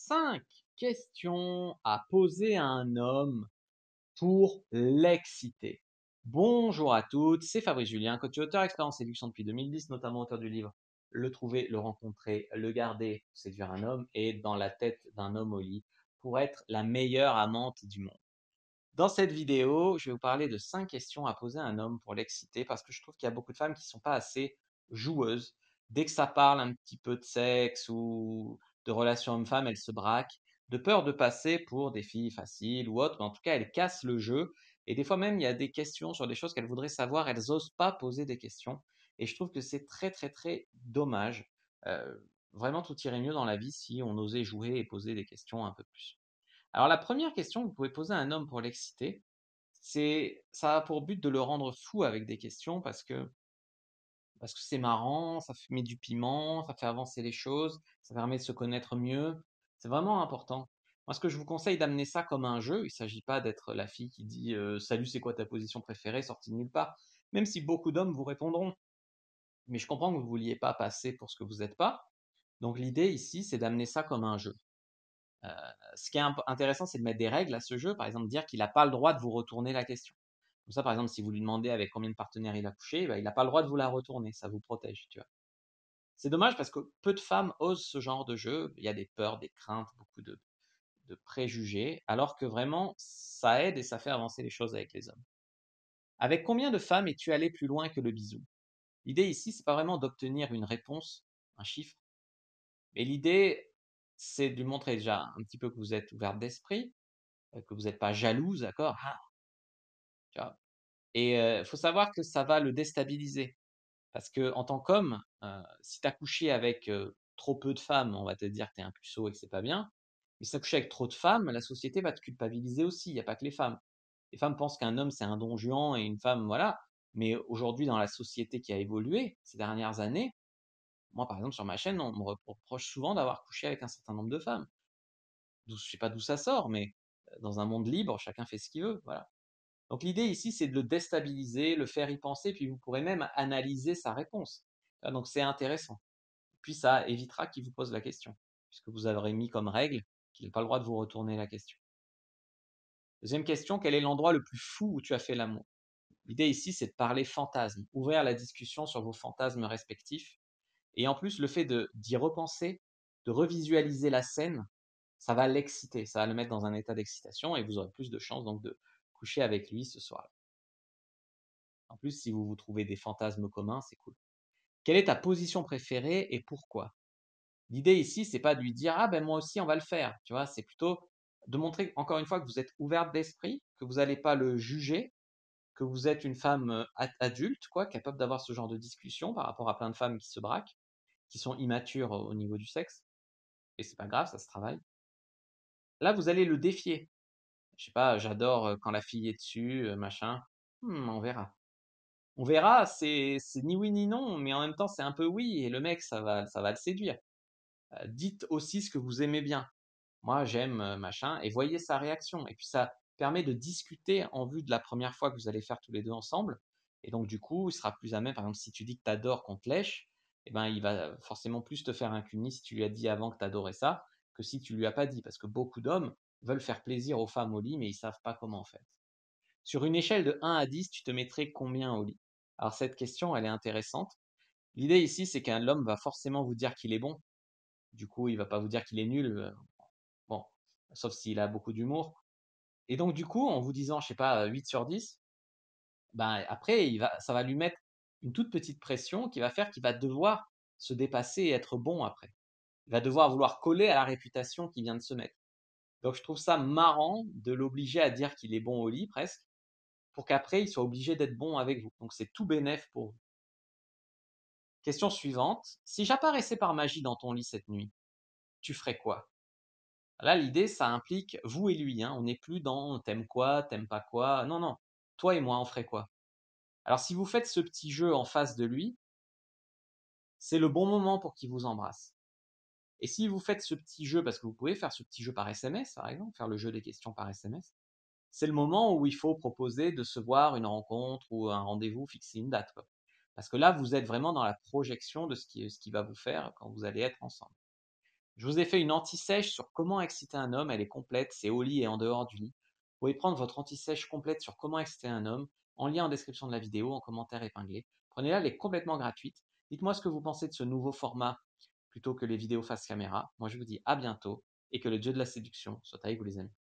5 questions à poser à un homme pour l'exciter. Bonjour à toutes, c'est Fabrice Julien, coach et auteur expert en séduction depuis 2010, notamment auteur du livre Le trouver, le rencontrer, le garder, séduire un homme et dans la tête d'un homme au lit pour être la meilleure amante du monde. Dans cette vidéo, je vais vous parler de 5 questions à poser à un homme pour l'exciter parce que je trouve qu'il y a beaucoup de femmes qui ne sont pas assez joueuses. Dès que ça parle un petit peu de sexe ou de relations homme-femme, elles se braquent, de peur de passer pour des filles faciles ou autres, mais en tout cas, elles cassent le jeu. Et des fois même, il y a des questions sur des choses qu'elles voudraient savoir, elles n'osent pas poser des questions. Et je trouve que c'est très, très, très dommage. Euh, Vraiment, tout irait mieux dans la vie si on osait jouer et poser des questions un peu plus. Alors la première question que vous pouvez poser à un homme pour l'exciter, ça a pour but de le rendre fou avec des questions parce que c'est marrant, ça met du piment, ça fait avancer les choses, ça permet de se connaître mieux. C'est vraiment important. Moi, ce que je vous conseille d'amener ça comme un jeu. Il ne s'agit pas d'être la fille qui dit Salut, c'est quoi ta position préférée, sortie de nulle part. Même si beaucoup d'hommes vous répondront. Mais je comprends que vous ne vouliez pas passer pour ce que vous n'êtes pas. Donc l'idée ici, c'est d'amener ça comme un jeu. Euh, Ce qui est intéressant, c'est de mettre des règles à ce jeu. Par exemple, dire qu'il n'a pas le droit de vous retourner la question. Comme ça, par exemple, si vous lui demandez avec combien de partenaires il a couché, bah, il n'a pas le droit de vous la retourner. Ça vous protège, tu vois. C'est dommage parce que peu de femmes osent ce genre de jeu. Il y a des peurs, des craintes, beaucoup de préjugés, alors que vraiment, ça aide et ça fait avancer les choses avec les hommes. Avec combien de femmes es-tu allé plus loin que le bisou? L'idée ici, c'est pas vraiment d'obtenir une réponse, un chiffre, mais l'idée, c'est de lui montrer déjà un petit peu que vous êtes ouverte d'esprit, que vous n'êtes pas jalouse, d'accord? Ah, tu vois? Et il faut savoir que ça va le déstabiliser. Parce que en tant qu'homme, si tu as couché avec trop peu de femmes, on va te dire que tu es un puceau et que c'est pas bien. Mais si tu as couché avec trop de femmes, la société va te culpabiliser aussi. Il n'y a pas que les femmes. Les femmes pensent qu'un homme, c'est un don Juan et une femme, voilà. Mais aujourd'hui, dans la société qui a évolué ces dernières années, moi, par exemple, sur ma chaîne, on me reproche souvent d'avoir couché avec un certain nombre de femmes. Je ne sais pas d'où ça sort, mais dans un monde libre, chacun fait ce qu'il veut. Voilà. Donc l'idée ici, c'est de le déstabiliser, le faire y penser, puis vous pourrez même analyser sa réponse. Donc c'est intéressant. Puis ça évitera qu'il vous pose la question, puisque vous aurez mis comme règle qu'il n'a pas le droit de vous retourner la question. Deuxième question, quel est l'endroit le plus fou où tu as fait l'amour? L'idée ici, c'est de parler fantasme, ouvrir la discussion sur vos fantasmes respectifs. Et en plus, le fait d'y repenser, de revisualiser la scène, ça va l'exciter, ça va le mettre dans un état d'excitation et vous aurez plus de chances donc de coucher avec lui ce soir-là. En plus, si vous vous trouvez des fantasmes communs, c'est cool. Quelle est ta position préférée et pourquoi? L'idée ici, c'est pas de lui dire ah ben moi aussi on va le faire, tu vois, c'est plutôt de montrer encore une fois que vous êtes ouverte d'esprit, que vous n'allez pas le juger, que vous êtes une femme adulte, quoi, capable d'avoir ce genre de discussion par rapport à plein de femmes qui se braquent, qui sont immatures au niveau du sexe, et c'est pas grave, ça se travaille. Là, vous allez le défier. Je sais pas, j'adore quand la fille est dessus, machin. On verra. On verra, c'est ni oui ni non, mais en même temps, c'est un peu oui, et le mec, ça va le séduire. Dites aussi ce que vous aimez bien. Moi, j'aime machin, et voyez sa réaction. Et puis, ça permet de discuter en vue de la première fois que vous allez faire tous les deux ensemble. Et donc, du coup, il sera plus à même, par exemple, si tu dis que tu adores qu'on te lèche, eh ben, il va forcément plus te faire un cuni si tu lui as dit avant que tu adorais ça, que si tu lui as pas dit. Parce que beaucoup d'hommes veulent faire plaisir aux femmes au lit, mais ils savent pas comment faire. Sur une échelle de 1 à 10, tu te mettrais combien au lit? Alors cette question, elle est intéressante. L'idée ici, c'est qu'un homme va forcément vous dire qu'il est bon. Du coup, il va pas vous dire qu'il est nul. Bon, sauf s'il a beaucoup d'humour. Et donc du coup, en vous disant, je sais pas, 8 sur 10, ben après, ça va lui mettre une toute petite pression qui va faire qu'il va devoir se dépasser et être bon après. Il va devoir vouloir coller à la réputation qu'il vient de se mettre. Donc je trouve ça marrant de l'obliger à dire qu'il est bon au lit presque, pour qu'après il soit obligé d'être bon avec vous. Donc c'est tout bénef pour vous. Question suivante. Si j'apparaissais par magie dans ton lit cette nuit, tu ferais quoi? Là, l'idée, ça implique vous et lui, hein. On n'est plus dans t'aimes quoi, t'aimes pas quoi. Non, non. Toi et moi, on ferait quoi? Alors, si vous faites ce petit jeu en face de lui, c'est le bon moment pour qu'il vous embrasse. Et si vous faites ce petit jeu, parce que vous pouvez faire ce petit jeu par SMS, par exemple, faire le jeu des questions par SMS, c'est le moment où il faut proposer de se voir une rencontre ou un rendez-vous, fixer une date, quoi. Parce que là, vous êtes vraiment dans la projection de ce qui va vous faire quand vous allez être ensemble. Je vous ai fait une anti-sèche sur comment exciter un homme, elle est complète, c'est au lit et en dehors du lit. Vous pouvez prendre votre anti-sèche complète sur comment exciter un homme, en lien en description de la vidéo, en commentaire épinglé. Prenez-la, elle est complètement gratuite. Dites-moi ce que vous pensez de ce nouveau format plutôt que les vidéos face caméra. Moi, je vous dis à bientôt et que le dieu de la séduction soit avec vous les amis.